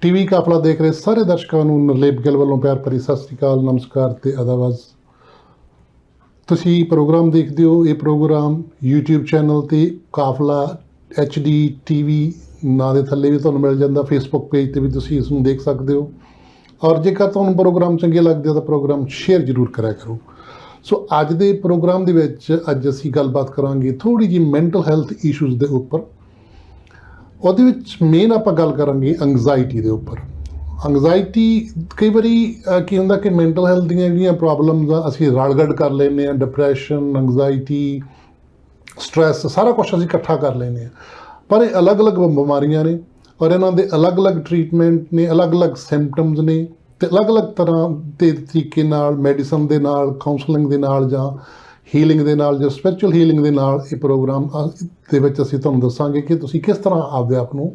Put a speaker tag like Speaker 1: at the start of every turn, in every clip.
Speaker 1: TV काफला देख रहे सारे दर्शकों ਨੂੰ ਨਰਲੇਪ ਗਿੱਲ ਵੱਲੋਂ ਪਿਆਰ ਭਰੀ ਸਤਿ ਸ੍ਰੀ ਅਕਾਲ, ਨਮਸਕਾਰ ਤੇ ਅਦਾਵਾਜ਼। ਤੁਸੀਂ ਪ੍ਰੋਗਰਾਮ ਦੇਖਦੇ ਹੋ, ਇਹ ਪ੍ਰੋਗਰਾਮ YouTube ਚੈਨਲ ਤੇ ਕਾਫਲਾ HD TV ਨਾਂ ਦੇ ਥੱਲੇ ਵੀ ਤੁਹਾਨੂੰ ਮਿਲ ਜਾਂਦਾ, Facebook ਪੇਜ ਤੇ ਵੀ ਤੁਸੀਂ ਇਸ ਨੂੰ ਦੇਖ ਸਕਦੇ ਹੋ। ਔਰ ਜੇਕਰ ਤੁਹਾਨੂੰ ਪ੍ਰੋਗਰਾਮ ਚੰਗੇ ਲੱਗਦੇ ਤਾਂ ਪ੍ਰੋਗਰਾਮ ਸ਼ੇਅਰ ਜ਼ਰੂਰ ਕਰਿਆ ਕਰੋ। ਸੋ ਅੱਜ ਦੇ ਪ੍ਰੋਗਰਾਮ ਦੇ ਵਿੱਚ ਅੱਜ ਅਸੀਂ ਗੱਲਬਾਤ ਕਰਾਂਗੇ ਥੋੜ੍ਹੀ ਜਿਹੀ ਮੈਂਟਲ ਹੈਲਥ ਇਸ਼ੂਜ਼ ਦੇ ਉੱਪਰ। ਉਹਦੇ ਵਿੱਚ ਮੇਨ ਆਪਾਂ ਗੱਲ ਕਰਾਂਗੇ ਐਂਗਜ਼ਾਇਟੀ ਦੇ ਉੱਪਰ। ਐਂਗਜ਼ਾਇਟੀ ਕਈ ਵਾਰੀ ਕੀ ਹੁੰਦਾ ਕਿ ਮੈਂਟਲ ਹੈਲਥ ਦੀਆਂ ਜਿਹੜੀਆਂ ਪ੍ਰੋਬਲਮਸ ਆ ਅਸੀਂ ਰਲਗੜ ਕਰ ਲੈਂਦੇ ਹਾਂ, ਡਿਪਰੈਸ਼ਨ, ਐਂਗਜ਼ਾਇਟੀ, ਸਟਰੈਸ, ਸਾਰਾ ਕੁਛ ਅਸੀਂ ਇਕੱਠਾ ਕਰ ਲੈਂਦੇ ਹਾਂ। ਪਰ ਇਹ ਅਲੱਗ-ਅਲੱਗ ਬਿਮਾਰੀਆਂ ਨੇ ਔਰ ਇਹਨਾਂ ਦੇ ਅਲੱਗ-ਅਲੱਗ ਟਰੀਟਮੈਂਟ ਨੇ, ਅਲੱਗ-ਅਲੱਗ ਸਿੰਪਟਮਸ ਨੇ ਅਤੇ ਅਲੱਗ-ਅਲੱਗ ਤਰ੍ਹਾਂ ਦੇ ਤਰੀਕੇ ਨਾਲ ਮੈਡੀਸਨ ਦੇ ਨਾਲ, ਕਾਉਂਸਲਿੰਗ ਦੇ ਨਾਲ ਜਾਂ ਹੀਲਿੰਗ ਦੇ ਨਾਲ ਜਾਂ ਸਪਿਰਿਚੁਅਲ ਹੀਲਿੰਗ ਦੇ ਨਾਲ ਇਹ ਪ੍ਰੋਗਰਾਮ ਦੇ ਵਿੱਚ ਅਸੀਂ ਤੁਹਾਨੂੰ ਦੱਸਾਂਗੇ ਕਿ ਤੁਸੀਂ ਕਿਸ ਤਰ੍ਹਾਂ ਆਪਦੇ ਆਪ ਨੂੰ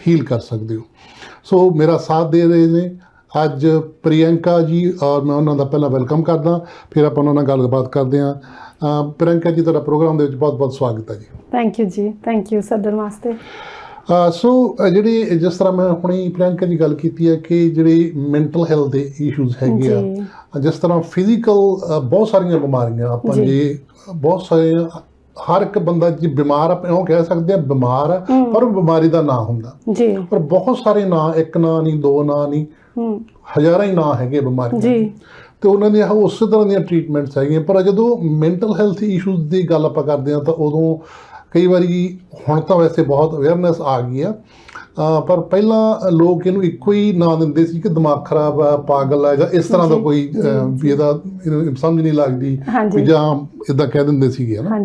Speaker 1: ਹੀਲ ਕਰ ਸਕਦੇ ਹੋ। ਸੋ ਮੇਰਾ ਸਾਥ ਦੇ ਰਹੇ ਨੇ ਅੱਜ ਪ੍ਰਿਯੰਕਾ ਜੀ, ਔਰ ਮੈਂ ਉਹਨਾਂ ਦਾ ਪਹਿਲਾਂ ਵੈਲਕਮ ਕਰਦਾ, ਫਿਰ ਆਪਾਂ ਉਹਨਾਂ ਨਾਲ ਗੱਲਬਾਤ ਕਰਦੇ ਹਾਂ। ਪ੍ਰਿਯੰਕਾ ਜੀ, ਤੁਹਾਡਾ ਪ੍ਰੋਗਰਾਮ ਦੇ ਵਿੱਚ ਬਹੁਤ ਬਹੁਤ ਸਵਾਗਤ ਹੈ ਜੀ।
Speaker 2: ਥੈਂਕ ਯੂ ਜੀ, ਥੈਂਕ ਯੂ ਸੱਦਣ ਵਾਸਤੇ।
Speaker 1: ਸੋ ਜਿਹੜੇ ਜਿਸ ਤਰ੍ਹਾਂ ਮੈਂ ਹੁਣੇ ਪ੍ਰਿਯੰਕਾ ਜੀ ਗੱਲ ਕੀਤੀ ਹੈ ਕਿ ਜਿਹੜੇ ਮੈਂਟਲ ਹੈਲਥ ਦੇ ਇਸ਼ੂਜ਼ ਹੈਗੇ ਆ, ਜਿਸ ਤਰ੍ਹਾਂ ਫਿਜ਼ੀਕਲ ਬਹੁਤ ਸਾਰੀਆਂ ਬਿਮਾਰੀਆਂ ਆਪਾਂ ਜੇ ਬਹੁਤ ਸਾਰੇ ਹਰ ਇੱਕ ਬੰਦਾ ਜੀ ਬਿਮਾਰ ਆਪਾਂ ਉਹ ਕਹਿ ਸਕਦੇ ਆ ਬਿਮਾਰ ਆ, ਪਰ ਉਹ ਬਿਮਾਰੀ ਦਾ ਨਾਂ ਹੁੰਦਾ ਜੀ। ਪਰ ਬਹੁਤ ਸਾਰੇ ਨਾਂ, ਇੱਕ ਨਾਂ ਨਹੀਂ, ਦੋ ਨਾਂ ਨਹੀਂ, ਹਜ਼ਾਰਾਂ ਹੀ ਨਾਂ ਹੈਗੇ ਬਿਮਾਰੀਆਂ ਦੇ ਅਤੇ ਉਹਨਾਂ ਦੀਆਂ ਉਸੇ ਤਰ੍ਹਾਂ ਦੀਆਂ ਟਰੀਟਮੈਂਟਸ ਹੈਗੀਆਂ। ਪਰ ਜਦੋਂ ਮੈਂਟਲ ਹੈਲਥ ਇਸ਼ੂਜ਼ ਦੀ ਗੱਲ ਆਪਾਂ ਕਰਦੇ ਹਾਂ ਤਾਂ ਉਦੋਂ ਕਈ ਵਾਰੀ, ਹੁਣ ਤਾਂ ਵੈਸੇ ਬਹੁਤ ਅਵੇਅਰਨੈਸ ਆ ਗਈ ਆ, ਪਰ ਪਹਿਲਾਂ ਲੋਕ ਇਹਨੂੰ ਇੱਕੋ ਹੀ ਨਾਂ ਦਿੰਦੇ ਸੀ ਕਿ ਦਿਮਾਗ ਖਰਾਬ ਆ, ਪਾਗਲ ਆ, ਜਾਂ ਇਸ ਤਰ੍ਹਾਂ ਦਾ ਕੋਈ ਵੀ ਇਹਦਾ ਸਮਝ ਨਹੀਂ ਲੱਗਦੀ ਵੀ ਜਾਂ ਇੱਦਾਂ ਕਹਿ ਦਿੰਦੇ ਸੀਗੇ ਨਾ।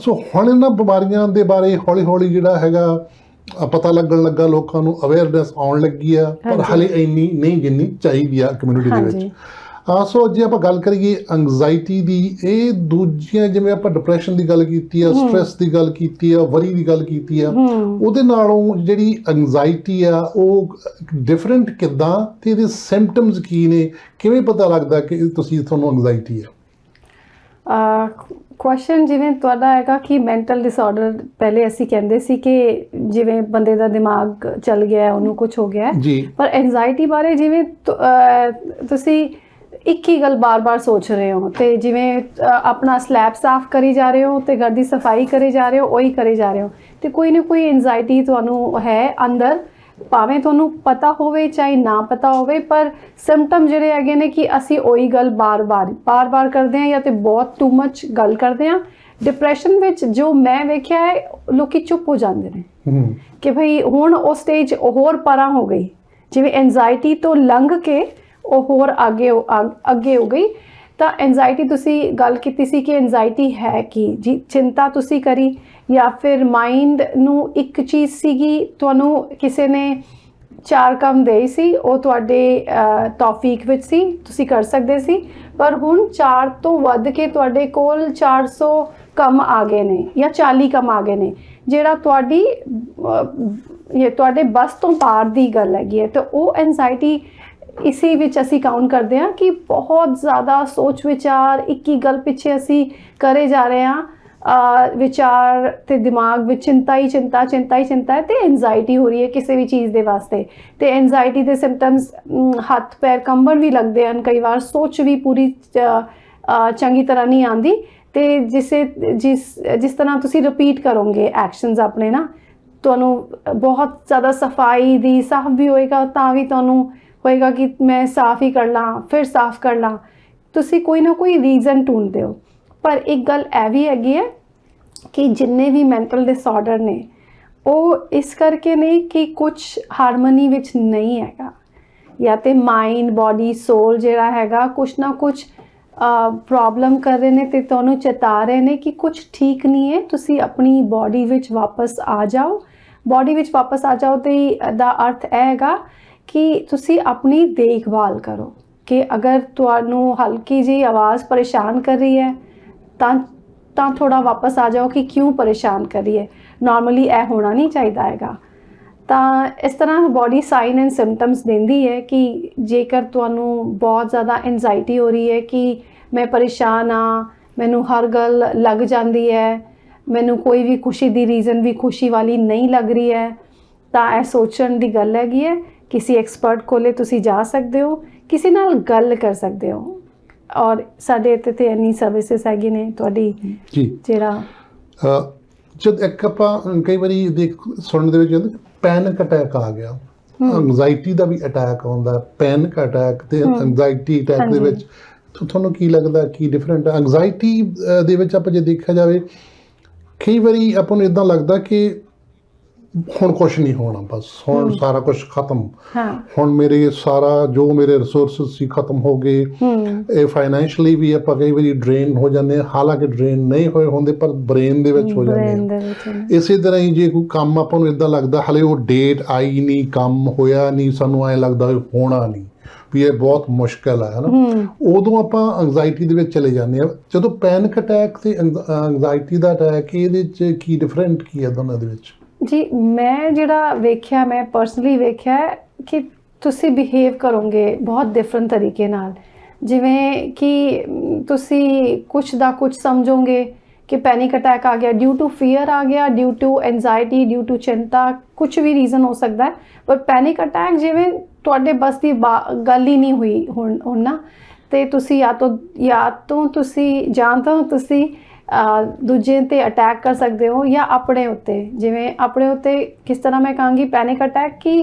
Speaker 1: ਸੋ ਹੁਣ ਇਹਨਾਂ ਬਿਮਾਰੀਆਂ ਦੇ ਬਾਰੇ ਹੌਲੀ ਹੌਲੀ ਜਿਹੜਾ ਹੈਗਾ ਪਤਾ ਲੱਗਣ ਲੱਗਾ, ਲੋਕਾਂ ਨੂੰ ਅਵੇਅਰਨੈਸ ਆਉਣ ਲੱਗੀ ਆ, ਪਰ ਹਾਲੇ ਇੰਨੀ ਨਹੀਂ ਜਿੰਨੀ ਚਾਹੀਦੀ ਆ ਕਮਿਊਨਿਟੀ ਦੇ ਵਿੱਚ। ਸੋ ਜੇ ਆਪਾਂ ਗੱਲ ਕਰੀਏ ਐਂਗਜ਼ਾਇਟੀ ਦੀ, ਇਹ ਦੂਜੀਆਂ ਜਿਵੇਂ ਆਪਾਂ ਡਿਪਰੈਸ਼ਨ ਦੀ ਗੱਲ ਕੀਤੀ ਆ, ਸਟਰੈਸ ਦੀ ਗੱਲ ਕੀਤੀ ਆ, ਵਰੀ ਦੀ ਗੱਲ ਕੀਤੀ ਆ, ਉਹਦੇ ਨਾਲੋਂ ਜਿਹੜੀ ਐਂਗਜ਼ਾਇਟੀ ਆ ਉਹ ਡਿਫਰੈਂਟ ਕਿੱਦਾਂ ਅਤੇ ਇਹਦੇ ਸਿੰਪਟਮਸ ਕੀ ਨੇ, ਕਿਵੇਂ ਪਤਾ ਲੱਗਦਾ ਕਿ ਤੁਹਾਨੂੰ ਐਂਗਜ਼ਾਇਟੀ ਆ?
Speaker 2: ਕੁਐਸਚਨ ਜਿਵੇਂ ਤੁਹਾਡਾ ਹੈਗਾ ਕਿ ਮੈਂਟਲ ਡਿਸਆਰਡਰ, ਪਹਿਲੇ ਅਸੀਂ ਕਹਿੰਦੇ ਸੀ ਕਿ ਜਿਵੇਂ ਬੰਦੇ ਦਾ ਦਿਮਾਗ ਚੱਲ ਗਿਆ, ਉਹਨੂੰ ਕੁਝ ਹੋ ਗਿਆ ਜੀ। ਪਰ ਐਂਗਜ਼ਾਇਟੀ ਬਾਰੇ ਜਿਵੇਂ ਤੁਸੀਂ ਇੱਕ ਹੀ ਗੱਲ ਬਾਰ-ਬਾਰ ਸੋਚ ਰਹੇ ਹੋ ਅਤੇ ਜਿਵੇਂ ਆਪਣਾ ਸਲੈਬ ਸਾਫ਼ ਕਰੀ ਜਾ ਰਹੇ ਹੋ ਅਤੇ ਘਰ ਦੀ ਸਫਾਈ ਕਰੀ ਜਾ ਰਹੇ ਹੋ, ਉਹੀ ਕਰੀ ਜਾ ਰਹੇ ਹੋ ਅਤੇ ਕੋਈ ਨਾ ਕੋਈ ਐਂਗਜ਼ਾਇਟੀ ਤੁਹਾਨੂੰ ਹੈ ਅੰਦਰ, ਭਾਵੇਂ ਤੁਹਾਨੂੰ ਪਤਾ ਹੋਵੇ ਚਾਹੇ ਨਾ ਪਤਾ ਹੋਵੇ। ਪਰ ਸਿੰਪਟਮ ਜਿਹੜੇ ਹੈਗੇ ਨੇ ਕਿ ਅਸੀਂ ਉਹੀ ਗੱਲ ਬਾਰ-ਬਾਰ ਕਰਦੇ ਹਾਂ ਜਾਂ ਤਾਂ ਬਹੁਤ ਟੂ ਮੱਚ ਗੱਲ ਕਰਦੇ ਹਾਂ। ਡਿਪਰੈਸ਼ਨ ਵਿੱਚ ਜੋ ਮੈਂ ਵੇਖਿਆ ਹੈ, ਲੋਕ ਚੁੱਪ ਹੋ ਜਾਂਦੇ ਨੇ ਕਿ ਭਈ ਹੁਣ ਉਹ ਸਟੇਜ ਹੋਰ ਪਰਾਂ ਹੋ ਗਈ, ਜਿਵੇਂ ਐਂਗਜ਼ਾਇਟੀ ਤੋਂ ਲੰਘ ਕੇ ਉਹ ਹੋਰ ਅੱਗੇ ਹੋ ਗਈ। ਤਾਂ ਐਂਗਜ਼ਾਇਟੀ, ਤੁਸੀਂ ਗੱਲ ਕੀਤੀ ਸੀ ਕਿ ਐਂਗਜ਼ਾਇਟੀ ਹੈ ਕੀ ਜੀ, ਚਿੰਤਾ ਤੁਸੀਂ ਕਰੀ ਜਾਂ ਫਿਰ ਮਾਈਂਡ ਨੂੰ ਇੱਕ ਚੀਜ਼ ਸੀਗੀ, ਤੁਹਾਨੂੰ ਕਿਸੇ ਨੇ 4 ਕੰਮ ਦੇ ਸੀ, ਉਹ ਤੁਹਾਡੇ ਤੌਫੀਕ ਵਿੱਚ ਸੀ, ਤੁਸੀਂ ਕਰ ਸਕਦੇ ਸੀ, ਪਰ ਹੁਣ 4 ਤੋਂ ਵੱਧ ਕੇ ਤੁਹਾਡੇ ਕੋਲ 400 ਕੰਮ ਆ ਗਏ ਨੇ ਜਾਂ 40 ਕੰਮ ਆ ਗਏ ਨੇ, ਜਿਹੜਾ ਤੁਹਾਡੇ ਬਸ ਤੋਂ ਪਾਰ ਦੀ ਗੱਲ ਹੈਗੀ ਹੈ। ਤਾਂ ਉਹ ਐਂਗਜ਼ਾਇਟੀ ਇਸੇ ਵਿੱਚ ਅਸੀਂ ਕਾਊਂਟ ਕਰਦੇ ਹਾਂ ਕਿ ਬਹੁਤ ਜ਼ਿਆਦਾ ਸੋਚ ਵਿਚਾਰ, ਇੱਕ ਹੀ ਗੱਲ ਪਿੱਛੇ ਅਸੀਂ ਕਰੇ ਜਾ ਰਹੇ ਹਾਂ, ਵਿਚਾਰ ਅਤੇ ਦਿਮਾਗ ਵਿੱਚ ਚਿੰਤਾ ਹੀ ਚਿੰਤਾ ਹੈ ਅਤੇ ਐਂਗਜ਼ਾਇਟੀ ਹੋ ਰਹੀ ਹੈ ਕਿਸੇ ਵੀ ਚੀਜ਼ ਦੇ ਵਾਸਤੇ। ਅਤੇ ਐਂਗਜ਼ਾਇਟੀ ਦੇ ਸਿੰਪਟਮਸ ਹੱਥ ਪੈਰ ਕੰਬਣ ਵੀ ਲੱਗਦੇ ਹਨ, ਕਈ ਵਾਰ ਸੋਚ ਵੀ ਪੂਰੀ ਚੰਗੀ ਤਰ੍ਹਾਂ ਨਹੀਂ ਆਉਂਦੀ, ਅਤੇ ਜਿਸ ਤਰ੍ਹਾਂ ਤੁਸੀਂ ਰਿਪੀਟ ਕਰੋਗੇ ਐਕਸ਼ਨਸ ਆਪਣੇ ਨਾ, ਤੁਹਾਨੂੰ ਬਹੁਤ ਜ਼ਿਆਦਾ ਸਫਾਈ ਦੀ ਸਾਫ਼ ਵੀ ਹੋਏਗਾ ਤਾਂ ਵੀ ਤੁਹਾਨੂੰ ਹੋਏਗਾ ਕਿ ਮੈਂ ਸਾਫ਼ ਹੀ ਕਰ ਲਾਂ, ਫਿਰ ਸਾਫ਼ ਕਰ ਲਾਂ, ਤੁਸੀਂ ਕੋਈ ਨਾ ਕੋਈ ਰੀਜ਼ਨ ਢੂੰਢਦੇ ਹੋ। ਪਰ ਇੱਕ ਗੱਲ ਇਹ ਵੀ ਹੈਗੀ ਹੈ ਕਿ ਜਿੰਨੇ ਵੀ ਮੈਂਟਲ ਡਿਸਆਰਡਰ ਨੇ ਉਹ ਇਸ ਕਰਕੇ ਨਹੀਂ ਕਿ ਕੁਛ ਹਾਰਮਨੀ ਵਿੱਚ ਨਹੀਂ ਹੈਗਾ, ਜਾਂ ਤਾਂ ਮਾਈਂਡ, ਬੋਡੀ, ਸੋਲ ਜਿਹੜਾ ਹੈਗਾ ਕੁਛ ਨਾ ਕੁਛ ਪ੍ਰੋਬਲਮ ਕਰ ਰਹੇ ਨੇ ਅਤੇ ਤੁਹਾਨੂੰ ਚੇਤਾ ਰਹੇ ਨੇ ਕਿ ਕੁਛ ਠੀਕ ਨਹੀਂ ਹੈ, ਤੁਸੀਂ ਆਪਣੀ ਬੋਡੀ ਵਿੱਚ ਵਾਪਸ ਆ ਜਾਓ। ਬੋਡੀ ਵਿੱਚ ਵਾਪਸ ਆ ਜਾਓ ਅਤੇ ਦਾ ਅਰਥ ਇਹ ਹੈਗਾ ਕਿ ਤੁਸੀਂ ਆਪਣੀ ਦੇਖਭਾਲ ਕਰੋ, ਕਿ ਅਗਰ ਤੁਹਾਨੂੰ ਹਲਕੀ ਜਿਹੀ ਆਵਾਜ਼ ਪਰੇਸ਼ਾਨ ਕਰ ਰਹੀ ਹੈ ਤਾਂ ਥੋੜ੍ਹਾ ਵਾਪਸ ਆ ਜਾਓ ਕਿ ਕਿਉਂ ਪਰੇਸ਼ਾਨ ਕਰ ਰਹੀ ਹੈ, ਨਾਰਮਲੀ ਇਹ ਹੋਣਾ ਨਹੀਂ ਚਾਹੀਦਾ ਹੈਗਾ। ਤਾਂ ਇਸ ਤਰ੍ਹਾਂ ਬੋਡੀ ਸਾਈਨ ਐਂਡ ਸਿੰਪਟਮਸ ਦਿੰਦੀ ਹੈ ਕਿ ਜੇਕਰ ਤੁਹਾਨੂੰ ਬਹੁਤ ਜ਼ਿਆਦਾ ਐਂਗਜ਼ਾਇਟੀ ਹੋ ਰਹੀ ਹੈ ਕਿ ਮੈਂ ਪਰੇਸ਼ਾਨ ਹਾਂ, ਮੈਨੂੰ ਹਰ ਗੱਲ ਲੱਗ ਜਾਂਦੀ ਹੈ, ਮੈਨੂੰ ਕੋਈ ਵੀ ਖੁਸ਼ੀ ਦੀ ਰੀਜ਼ਨ ਵੀ ਖੁਸ਼ੀ ਵਾਲੀ ਨਹੀਂ ਲੱਗ ਰਹੀ ਹੈ, ਤਾਂ ਇਹ ਸੋਚਣ ਦੀ ਗੱਲ ਹੈਗੀ ਹੈ ਕਿਸੇ ਐਕਸਪਰਟ ਕੋਲੇ ਤੁਸੀਂ ਜਾ ਸਕਦੇ ਹੋ, ਕਿਸੇ ਨਾਲ ਗੱਲ ਕਰ ਸਕਦੇ ਹੋ। ਔਰ ਸਾਡੇ ਇੱਥੇ ਤੇ ਇੰਨੀ ਸਰਵਿਸਿਜ਼ ਹੈਗੀ ਨੇ ਤੁਹਾਡੀ
Speaker 1: ਜੀ।
Speaker 2: ਜਿਹੜਾ
Speaker 1: ਜਦ ਇੱਕ ਆਪਾਂ ਕਈ ਵਾਰੀ ਸੁਣਨ ਦੇ ਵਿੱਚ ਕਹਿੰਦੇ ਪੈਨਿਕ ਅਟੈਕ ਆ ਗਿਆ, ਐਂਗਜ਼ਾਇਟੀ ਦਾ ਵੀ ਅਟੈਕ ਆਉਂਦਾ, ਪੈਨਿਕ ਅਟੈਕ ਤੇ ਐਂਗਜ਼ਾਇਟੀ ਅਟੈਕ ਦੇ ਵਿੱਚ ਤੁਹਾਨੂੰ ਕੀ ਲੱਗਦਾ ਕੀ ਡਿਫਰੈਂਟ ਹੈ? ਐਂਗਜ਼ਾਇਟੀ ਦੇ ਵਿੱਚ ਆਪਾਂ ਜੇ ਦੇਖਿਆ ਜਾਵੇ ਕਈ ਵਾਰੀ ਆਪਾਂ ਨੂੰ ਇੱਦਾਂ ਲੱਗਦਾ ਕਿ ਹੁਣ ਕੁਛ ਨਹੀਂ ਹੋਣਾ, ਬਸ ਹੁਣ ਸਾਰਾ ਕੁਛ ਖਤਮ, ਹੁਣ ਮੇਰੇ ਸਾਰਾ ਜੋ ਮੇਰੇ ਰਿਸੋਰਸਿਸ ਸੀ ਖਤਮ ਹੋ ਗਏ। ਇਹ ਫਾਈਨੈਂਸ਼ਲੀ ਵੀ ਆਪਾਂ ਕਈ ਵਾਰੀ ਡਰੇਨ ਹੋ ਜਾਂਦੇ ਹਾਂ, ਹਾਲਾਂਕਿ ਡਰੇਨ ਨਹੀਂ ਹੋਏ ਹੁੰਦੇ ਪਰ ਬ੍ਰੇਨ ਦੇ ਵਿੱਚ ਹੋ ਜਾਂਦੇ ਆ। ਇਸੇ ਤਰ੍ਹਾਂ ਹੀ ਜੇ ਕੋਈ ਕੰਮ ਆਪਾਂ ਨੂੰ ਇੱਦਾਂ ਲੱਗਦਾ ਹਲੇ ਉਹ ਡੇਟ ਆਈ ਨਹੀਂ, ਕੰਮ ਹੋਇਆ ਨਹੀਂ, ਸਾਨੂੰ ਐਂ ਲੱਗਦਾ ਹੋਣਾ ਨਹੀਂ, ਵੀ ਇਹ ਬਹੁਤ ਮੁਸ਼ਕਿਲ ਹੈ ਨਾ, ਉਦੋਂ ਆਪਾਂ ਐਂਗਜ਼ਾਇਟੀ ਦੇ ਵਿੱਚ ਚਲੇ ਜਾਂਦੇ ਹਾਂ। ਜਦੋਂ ਪੈਨਿਕ ਅਟੈਕ ਤੇ ਐਂਗਜ਼ਾਇਟੀ ਦਾ ਅਟੈਕ, ਇਹਦੇ 'ਚ ਕੀ ਡਿਫਰੈਂਟ ਕੀ ਹੈ ਦੋਨਾਂ ਦੇ ਵਿੱਚ?
Speaker 2: ਜੀ ਮੈਂ ਜਿਹੜਾ ਵੇਖਿਆ, ਮੈਂ ਪਰਸਨਲੀ ਵੇਖਿਆ ਕਿ ਤੁਸੀਂ ਬਿਹੇਵ ਕਰੋਗੇ ਬਹੁਤ ਡਿਫਰੈਂਟ ਤਰੀਕੇ ਨਾਲ। ਜਿਵੇਂ ਕਿ ਤੁਸੀਂ ਕੁਛ ਦਾ ਕੁਛ ਸਮਝੋਗੇ ਕਿ ਪੈਨਿਕ ਅਟੈਕ ਆ ਗਿਆ, ਡਿਊ ਟੂ ਫੀਅਰ ਆ ਗਿਆ, due to anxiety, due to ਚਿੰਤਾ, ਕੁਛ ਵੀ ਰੀਜ਼ਨ ਹੋ ਸਕਦਾ ਹੈ। ਪਰ ਪੈਨਿਕ ਅਟੈਕ ਜਿਵੇਂ ਤੁਹਾਡੇ ਬਸ ਦੀ ਗੱਲ ਹੀ ਨਹੀਂ ਹੋਈ ਹੁਣ ਨਾ, ਤੇ ਤੁਸੀਂ ਜਾਂ ਤਾਂ ਤੁਸੀਂ ਦੂਜੇ 'ਤੇ ਅਟੈਕ ਕਰ ਸਕਦੇ ਹੋ ਜਾਂ ਆਪਣੇ ਉੱਤੇ। ਜਿਵੇਂ ਆਪਣੇ ਉੱਤੇ ਕਿਸ ਤਰ੍ਹਾਂ ਮੈਂ ਕਹਾਂਗੀ ਪੈਨਿਕ ਅਟੈਕ ਕਿ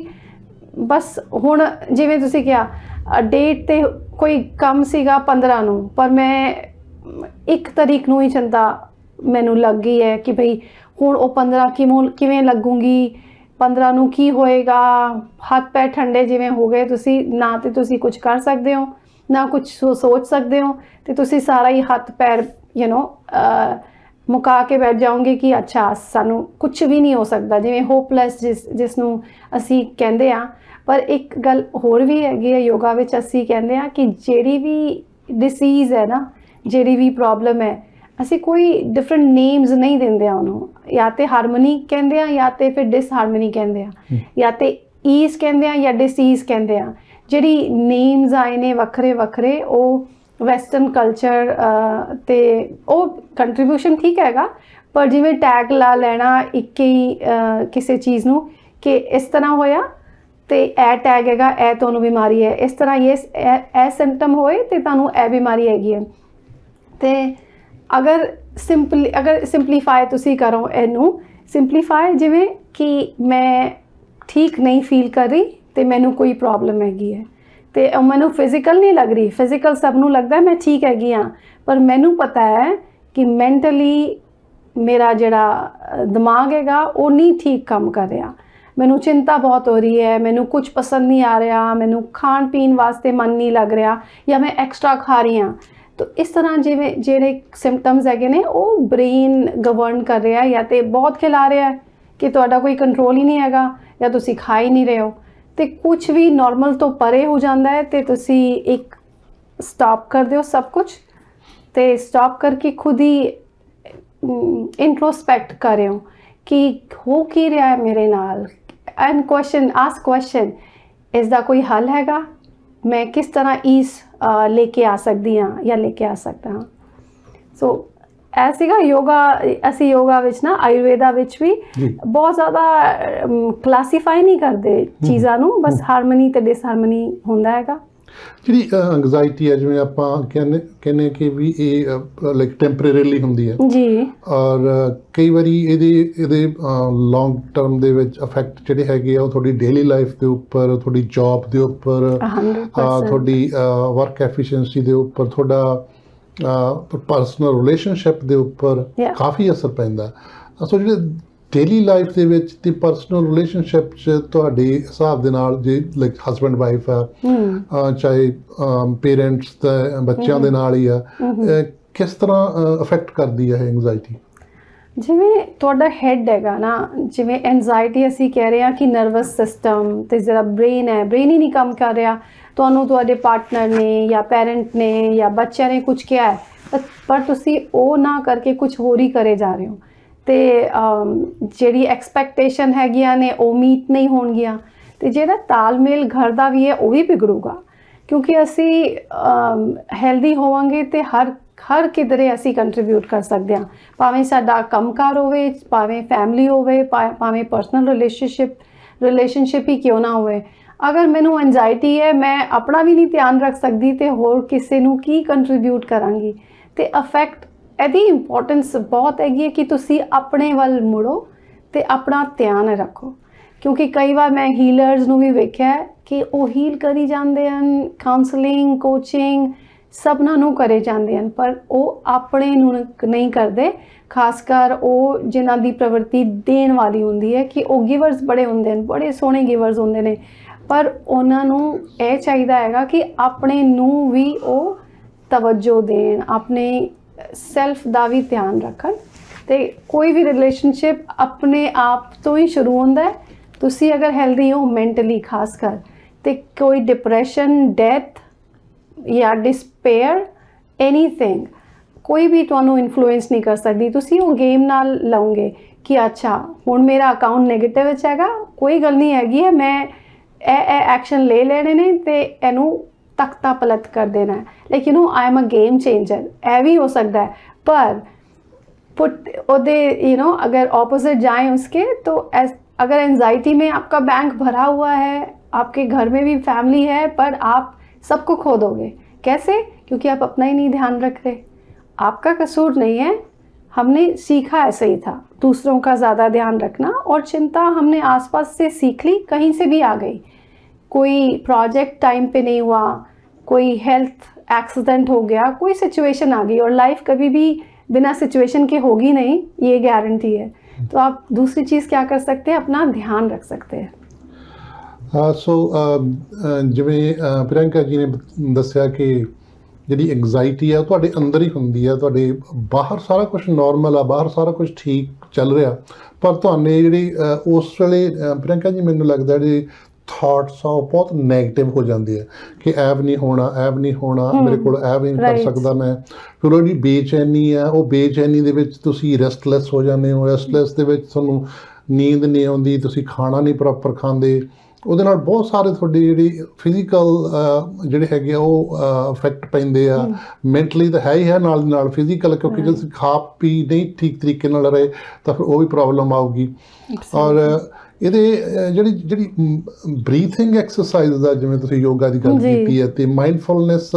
Speaker 2: ਬਸ ਹੁਣ ਜਿਵੇਂ ਤੁਸੀਂ ਕਿਹਾ ਡੇਟ 'ਤੇ ਕੋਈ ਕੰਮ ਸੀਗਾ 15 ਨੂੰ, ਪਰ ਮੈਂ 1 ਤਰੀਕ ਨੂੰ ਹੀ ਚਿੰਤਾ ਮੈਨੂੰ ਲੱਗ ਗਈ ਹੈ ਕਿ ਭਈ ਹੁਣ ਉਹ 15 ਕਿਵੇਂ ਲੱਗੂਗੀ, 15 ਨੂੰ ਕੀ ਹੋਏਗਾ। ਹੱਥ ਪੈਰ ਠੰਡੇ ਜਿਵੇਂ ਹੋ ਗਏ, ਤੁਸੀਂ ਨਾ ਤੇ ਤੁਸੀਂ ਕੁਝ ਕਰ ਸਕਦੇ ਹੋ ਨਾ ਕੁਝ ਸੋਚ ਸਕਦੇ ਹੋ, ਤੇ ਤੁਸੀਂ ਸਾਰਾ ਹੀ ਹੱਥ ਪੈਰ ਮੁਕਾ ਕੇ ਬੈਠ ਜਾਓਗੇ ਕਿ ਅੱਛਾ ਸਾਨੂੰ ਕੁਝ ਵੀ ਨਹੀਂ ਹੋ ਸਕਦਾ, ਜਿਵੇਂ ਹੋਪਲੈਸ ਜਿਸ ਨੂੰ ਅਸੀਂ ਕਹਿੰਦੇ ਹਾਂ। ਪਰ ਇੱਕ ਗੱਲ ਹੋਰ ਵੀ ਹੈਗੀ ਹੈ ਯੋਗਾ ਵਿੱਚ, ਅਸੀਂ ਕਹਿੰਦੇ ਹਾਂ ਕਿ ਜਿਹੜੀ ਵੀ ਡਿਸੀਜ਼ ਹੈ ਨਾ, ਜਿਹੜੀ ਵੀ ਪ੍ਰੋਬਲਮ ਹੈ, ਅਸੀਂ ਕੋਈ ਡਿਫਰੈਂਟ ਨੇਮਸ ਨਹੀਂ ਦਿੰਦੇ ਆ ਉਹਨੂੰ। ਜਾਂ ਤੇ ਹਾਰਮੋਨੀ ਕਹਿੰਦੇ ਆ ਜਾਂ ਤੇ ਫਿਰ ਡਿਸਹਾਰਮੋਨੀ ਕਹਿੰਦੇ ਆ, ਜਾਂ ਤੇ ਈਜ਼ ਕਹਿੰਦੇ ਆ ਜਾਂ ਡਿਸੀਜ਼ ਕਹਿੰਦੇ ਆ। ਜਿਹੜੀ ਨੇਮਸ ਆਏ ਨੇ ਵੱਖਰੇ ਵੱਖਰੇ, ਉਹ ਵੈਸਟਰਨ ਕਲਚਰ ਤੇ ਉਹ ਕੰਟਰੀਬਿਊਸ਼ਨ ਠੀਕ ਹੈਗਾ, ਪਰ ਜਿਵੇਂ ਟੈਗ ਲਾ ਲੈਣਾ ਇੱਕ ਹੀ ਕਿਸੇ ਚੀਜ਼ ਨੂੰ ਕਿ ਇਸ ਤਰ੍ਹਾਂ ਹੋਇਆ ਤੇ ਇਹ ਟੈਗ ਹੈਗਾ, ਇਹ ਤੁਹਾਨੂੰ ਬਿਮਾਰੀ ਹੈ, ਇਸ ਤਰ੍ਹਾਂ ਇਹ ਸਿੰਪਟਮ ਹੋਏ ਤੇ ਤੁਹਾਨੂੰ ਇਹ ਬਿਮਾਰੀ ਹੈਗੀ ਹੈ। ਤੇ ਅਗਰ ਸਿੰਪਲੀਫਾਈ ਤੁਸੀਂ ਕਰੋ ਇਹਨੂੰ, ਸਿੰਪਲੀਫਾਈ ਜਿਵੇਂ ਕਿ ਮੈਂ ਠੀਕ ਨਹੀਂ ਫੀਲ ਕਰ ਰਹੀ ਤੇ ਮੈਨੂੰ ਕੋਈ ਪ੍ਰੋਬਲਮ ਹੈਗੀ ਹੈ, ਤੇ ਮੈਨੂੰ ਫਿਜ਼ੀਕਲ ਨਹੀਂ ਲੱਗ ਰਹੀ, ਫਿਜ਼ੀਕਲ ਸਭ ਨੂੰ ਲੱਗਦਾ ਮੈਂ ਠੀਕ ਹੈਗੀ ਹਾਂ, ਪਰ ਮੈਨੂੰ ਪਤਾ ਹੈ ਕਿ ਮੈਂਟਲੀ ਮੇਰਾ ਜਿਹੜਾ ਦਿਮਾਗ ਹੈਗਾ ਉਹ ਨਹੀਂ ਠੀਕ ਕੰਮ ਕਰ ਰਿਹਾ। ਮੈਨੂੰ ਚਿੰਤਾ ਬਹੁਤ ਹੋ ਰਹੀ ਹੈ, ਮੈਨੂੰ ਕੁਝ ਪਸੰਦ ਨਹੀਂ ਆ ਰਿਹਾ, ਮੈਨੂੰ ਖਾਣ ਪੀਣ ਵਾਸਤੇ ਮਨ ਨਹੀਂ ਲੱਗ ਰਿਹਾ, ਜਾਂ ਮੈਂ ਐਕਸਟਰਾ ਖਾ ਰਹੀ ਹਾਂ। ਤਾਂ ਇਸ ਤਰ੍ਹਾਂ ਜਿਵੇਂ ਜਿਹੜੇ ਸਿੰਪਟਮਸ ਹੈਗੇ ਨੇ ਉਹ ਬ੍ਰੇਨ ਗਵਰਨ ਕਰ ਰਿਹਾ, ਜਾਂ ਤੇ ਬਹੁਤ ਖਿਲਾ ਰਿਹਾ ਕਿ ਤੁਹਾਡਾ ਕੋਈ ਕੰਟਰੋਲ ਹੀ ਨਹੀਂ ਹੈਗਾ, ਜਾਂ ਤੁਸੀਂ ਖਾ ਹੀ ਨਹੀਂ ਰਹੇ ਹੋ, ਤੇ ਕੁਝ ਵੀ ਨਾਰਮਲ ਤੋਂ ਪਰੇ ਹੋ ਜਾਂਦਾ ਹੈ। ਤੇ ਤੁਸੀਂ ਇੱਕ ਸਟਾਪ ਕਰ ਦਿਓ ਸਭ ਕੁਝ, ਤੇ ਸਟਾਪ ਕਰਕੇ ਖੁਦ ਹੀ ਇੰਟਰੋਸਪੈਕਟ ਕਰਿਓ ਕਿ ਹੋ ਕੀ ਰਿਹਾ ਹੈ ਮੇਰੇ ਨਾਲ, ਐਂਡ ਆਸਕ ਕੁਐਸਚਨ, ਇਸ ਦਾ ਕੋਈ ਹੱਲ ਹੈਗਾ? ਮੈਂ ਕਿਸ ਤਰ੍ਹਾਂ ਈਜ਼ ਲੈ ਕੇ ਆ ਸਕਦੀ ਹਾਂ ਜਾਂ ਲੈ ਕੇ ਆ ਸਕਦਾ ਹਾਂ। ਸੋ ਇਹ ਸੀਗਾ ਯੋਗਾ। ਅਸੀਂ ਯੋਗਾ ਵਿੱਚ ਨਾ ਆਯੁਰਵੇਦਾ ਵਿੱਚ ਵੀ ਬਹੁਤ ਜ਼ਿਆਦਾ ਕਲਾਸੀਫਾਈ ਨਹੀਂ ਕਰਦੇ ਚੀਜ਼ਾਂ ਨੂੰ, ਬਸ ਹਾਰਮਨੀ ਤੇ ਡਿਸਹਾਰਮਨੀ ਹੁੰਦਾ ਹੈਗਾ।
Speaker 1: ਜਿਹੜੀ ਐਂਗਜ਼ਾਇਟੀ ਹੈ, ਜਿਵੇਂ ਆਪਾਂ ਕਹਿੰਦੇ ਕਿ ਵੀ ਇਹ ਲਾਈਕ ਟੈਂਪਰੇਰੀਲੀ ਹੁੰਦੀ ਹੈ
Speaker 2: ਜੀ,
Speaker 1: ਔਰ ਕਈ ਵਾਰੀ ਇਹਦੇ ਲੌਂਗ ਟਰਮ ਦੇ ਵਿੱਚ ਇਫੈਕਟ ਜਿਹੜੇ ਹੈਗੇ ਆ ਉਹ ਤੁਹਾਡੀ ਡੇਲੀ ਲਾਈਫ ਦੇ ਉੱਪਰ, ਤੁਹਾਡੀ ਜੌਬ ਦੇ ਉੱਪਰ, ਤੁਹਾਡੀ ਵਰਕ ਐਫੀਸ਼ੀਐਂਸੀ ਦੇ ਉੱਪਰ, ਤੁਹਾਡਾ ਪਰਸਨਲ ਰਿਲੇਸ਼ਨਸ਼ਿਪ ਦੇ ਉੱਪਰ ਕਾਫੀ ਅਸਰ ਪੈਂਦਾ। ਸੋ ਜਿਹੜੇ ਡੇਲੀ ਲਾਈਫ ਦੇ ਵਿੱਚ ਤੇ ਪਰਸਨਲ ਰਿਲੇਸ਼ਨਸ਼ਿਪ 'ਚ ਤੁਹਾਡੇ ਹਿਸਾਬ ਦੇ ਨਾਲ, ਜੇ ਲਾਈਕ ਹਸਬੈਂਡ ਵਾਈਫ ਆ, ਚਾਹੇ ਪੇਰੈਂਟਸ ਦਾ ਬੱਚਿਆਂ ਦੇ ਨਾਲ ਹੀ ਆ, ਕਿਸ ਤਰ੍ਹਾਂ ਅਫੈਕਟ ਕਰਦੀ ਹੈ ਐਂਗਜ਼ਾਇਟੀ? ਜਿਵੇਂ
Speaker 2: ਤੁਹਾਡਾ ਹੈਡ ਹੈਗਾ ਨਾ, ਜਿਵੇਂ ਐਂਗਜ਼ਾਇਟੀ ਅਸੀਂ ਕਹਿ ਰਹੇ ਹਾਂ ਕਿ ਨਰਵਸ ਸਿਸਟਮ ਤੇ ਜਿਹੜਾ ਬ੍ਰੇਨ ਹੈ, ਬ੍ਰੇਨ ਹੀ ਨਹੀਂ ਕੰਮ ਕਰ ਰਿਹਾ। ਤੁਹਾਨੂੰ ਤੁਹਾਡੇ ਪਾਰਟਨਰ ਨੇ ਜਾਂ ਪੈਰੈਂਟ ਨੇ ਜਾਂ ਬੱਚਿਆਂ ਨੇ ਕੁਝ ਕਿਹਾ ਹੈ, ਪਰ ਤੁਸੀਂ ਉਹ ਨਾ ਕਰਕੇ ਕੁਝ ਹੋਰ ਹੀ ਕਰੇ ਜਾ ਰਹੇ ਹੋ, ਤੇ ਜਿਹੜੀ ਐਕਸਪੈਕਟੇਸ਼ਨ ਹੈਗੀਆਂ ਨੇ ਉਹ ਮੀਟ ਨਹੀਂ ਹੋਣਗੀਆਂ, ਤੇ ਜਿਹੜਾ ਤਾਲਮੇਲ ਘਰ ਦਾ ਵੀ ਹੈ ਉਹ ਵੀ ਵਿਗੜੂਗਾ। ਕਿਉਂਕਿ ਅਸੀਂ ਹੈਲਦੀ ਹੋਵਾਂਗੇ ਤੇ ਹਰ ਕਿਧਰੇ ਅਸੀਂ ਕੰਟਰੀਬਿਊਟ ਕਰ ਸਕਦੇ ਹਾਂ, ਭਾਵੇਂ ਸਾਡਾ ਕੰਮਕਾਰ ਹੋਵੇ, ਭਾਵੇਂ ਫੈਮਿਲੀ ਹੋਵੇ, ਭਾਵੇਂ ਪਰਸਨਲ ਰਿਲੇਸ਼ਨਸ਼ਿਪ ਹੀ ਕਿਉਂ ਨਾ ਹੋਵੇ। ਅਗਰ ਮੈਨੂੰ ਐਂਜ਼ਾਇਟੀ ਹੈ, ਮੈਂ ਆਪਣਾ ਵੀ ਨਹੀਂ ਧਿਆਨ ਰੱਖ ਸਕਦੀ ਤੇ ਹੋਰ ਕਿਸੇ ਨੂੰ ਕੀ ਕੰਟਰੀਬਿਊਟ ਕਰਾਂਗੀ। ਤੇ ਅਫੈਕਟ ਇਹਦੀ ਇੰਪੋਰਟੈਂਸ ਬਹੁਤ ਹੈਗੀ ਹੈ ਕਿ ਤੁਸੀਂ ਆਪਣੇ ਵੱਲ ਮੁੜੋ ਤੇ ਆਪਣਾ ਧਿਆਨ ਰੱਖੋ। ਕਿਉਂਕਿ ਕਈ ਵਾਰ ਮੈਂ ਹੀਲਰਸ ਨੂੰ ਵੀ ਵੇਖਿਆ ਕਿ ਉਹ ਹੀਲ ਕਰੀ ਜਾਂਦੇ ਹਨ, ਕਾਉਂਸਲਿੰਗ, ਕੋਚਿੰਗ ਸਭਨਾਂ ਨੂੰ ਕਰੇ ਜਾਂਦੇ ਹਨ, ਪਰ ਉਹ ਆਪਣੇ ਨੂੰ ਨਹੀਂ ਕਰਦੇ। ਖਾਸ ਕਰ ਉਹ ਜਿਨ੍ਹਾਂ ਦੀ ਪ੍ਰਵਿਰਤੀ ਦੇਣ ਵਾਲੀ ਹੁੰਦੀ ਹੈ ਕਿ ਉਹ ਗਿਵਰਸ ਬੜੇ ਹੁੰਦੇ ਹਨ, ਬੜੇ ਸੋਹਣੇ ਗਿਵਰਸ ਹੁੰਦੇ ਨੇ, ਪਰ ਉਹਨਾਂ ਨੂੰ ਇਹ ਚਾਹੀਦਾ ਹੈਗਾ ਕਿ ਆਪਣੇ ਨੂੰ ਵੀ ਉਹ ਤਵੱਜੋ ਦੇਣ, ਆਪਣੇ ਸੈਲਫ ਦਾ ਵੀ ਧਿਆਨ ਰੱਖਣ। ਤੇ ਕੋਈ ਵੀ ਰਿਲੇਸ਼ਨਸ਼ਿਪ ਆਪਣੇ ਆਪ ਤੋਂ ਹੀ ਸ਼ੁਰੂ ਹੁੰਦਾ ਹੈ। ਤੁਸੀਂ ਅਗਰ ਹੈਲਦੀ ਹੋ ਮੈਂਟਲੀ ਖਾਸ ਕਰ, ਤੇ ਕੋਈ ਡਿਪਰੈਸ਼ਨ, ਡੈਥ ਜਾਂ ਡਿਸਪੇਅਰ, ਐਨੀਥਿੰਗ ਕੋਈ ਵੀ ਤੁਹਾਨੂੰ ਇਨਫਲੂਐਂਸ ਨਹੀਂ ਕਰ ਸਕਦੀ। ਤੁਸੀਂ ਉਹ ਗੇਮ ਨਾਲ ਲਓਗੇ ਕਿ ਅੱਛਾ ਹੁਣ ਮੇਰਾ ਅਕਾਊਂਟ ਨੈਗੇਟਿਵ ਵਿੱਚ ਹੈਗਾ, ਕੋਈ ਗੱਲ ਨਹੀਂ ਹੈਗੀ ਹੈ, ਮੈਂ ਇਹ ਐਕਸ਼ਨ ਲੈ ਲੈਣੇ ਨੇ ਤੇ ਇਹਨੂੰ ਤਖਤਾ ਪਲਟ ਕਰ ਦੇਣਾ ਹੈ, ਲੇਕਿਨ ਉਹ I am a game changer, ਇਹ भी हो सकता है। पर अगर ऑपोजिट जाएं उसके, तो अगर एंजाइटी में आपका बैंक भरा हुआ है, आपके घर में भी फैमिली है, पर आप सबको खो दोगे। कैसे? क्योंकि आप अपना ही नहीं ध्यान रख रहे। आपका कसूर नहीं है, हमने सीखा ऐसे ही था, दूसरों का ज़्यादा ध्यान रखना, और चिंता हमने आसपास से सीख ली, कहीं से भी आ गई। कोई प्रोजेक्ट टाइम पे नहीं हुआ, कोई हेल्थ एक्सीडेंट हो गया, कोई सिचुएशन आ गई, और लाइफ कभी भी बिना सिचुएशन के होगी नहीं, ये गारंटी है। तो आप दूसरी चीज़ क्या कर सकते हैं, अपना ध्यान रख सकते हैं।
Speaker 1: ਜਿਵੇਂ ਪ੍ਰਿਯੰਕਾ ਜੀ ਨੇ ਦੱਸਿਆ ਕਿ ਜਿਹੜੀ ਐਂਗਜ਼ਾਇਟੀ ਆ ਉਹ ਤੁਹਾਡੇ ਅੰਦਰ ਹੀ ਹੁੰਦੀ ਆ, ਤੁਹਾਡੇ ਬਾਹਰ ਸਾਰਾ ਕੁਝ ਨਾਰਮਲ ਆ, ਬਾਹਰ ਸਾਰਾ ਕੁਝ ਠੀਕ ਚੱਲ ਰਿਹਾ, ਪਰ ਤੁਹਾਨੂੰ ਜਿਹੜੀ ਉਸ ਵੇਲੇ ਪ੍ਰਿਯੰਕਾ ਜੀ ਮੈਨੂੰ ਲੱਗਦਾ ਜਿਹੜੇ ਥਾਟਸ ਆ ਉਹ ਬਹੁਤ ਨੈਗੇਟਿਵ ਹੋ ਜਾਂਦੇ ਆ ਕਿ ਐਬ ਨਹੀਂ ਹੋਣਾ, ਐਬ ਨਹੀਂ ਹੋਣਾ, ਮੇਰੇ ਕੋਲ ਐਬ ਨਹੀਂ ਕਰ ਸਕਦਾ ਮੈਂ। ਫਿਰ ਉਹ ਜਿਹੜੀ ਬੇਚੈਨੀ ਆ, ਉਹ ਬੇਚੈਨੀ ਦੇ ਵਿੱਚ ਤੁਸੀਂ ਰੈਸਟਲੈਸ ਹੋ ਜਾਂਦੇ ਹੋ, ਰੈਸਟਲੈਸ ਦੇ ਵਿੱਚ ਤੁਹਾਨੂੰ ਨੀਂਦ ਨਹੀਂ ਆਉਂਦੀ, ਤੁਸੀਂ ਖਾਣਾ ਨਹੀਂ ਪ੍ਰੋਪਰ ਖਾਂਦੇ, ਉਹਦੇ ਨਾਲ ਬਹੁਤ ਸਾਰੇ ਤੁਹਾਡੀ ਜਿਹੜੀ ਫਿਜ਼ੀਕਲ ਜਿਹੜੇ ਹੈਗੇ ਆ ਉਹ ਇਫੈਕਟ ਪੈਂਦੇ ਆ। ਮੈਂਟਲੀ ਤਾਂ ਹੈ ਹੀ ਹੈ, ਨਾਲ ਦੀ ਨਾਲ ਫਿਜ਼ੀਕਲ, ਕਿਉਂਕਿ ਜੇ ਤੁਸੀਂ ਖਾ ਪੀ ਨਹੀਂ ਠੀਕ ਤਰੀਕੇ ਨਾਲ ਰਹੇ ਤਾਂ ਫਿਰ ਉਹ ਵੀ ਪ੍ਰੋਬਲਮ ਆਊਗੀ। ਔਰ ਇਹਦੇ ਜਿਹੜੀ ਬਰੀਥਿੰਗ ਐਕਸਰਸਾਈਜ਼ ਦਾ, ਜਿਵੇਂ ਤੁਸੀਂ ਯੋਗਾ ਦੀ ਗੱਲ ਕੀਤੀ ਹੈ, ਤੇ ਮਾਈਂਡਫੁਲਨੈਸ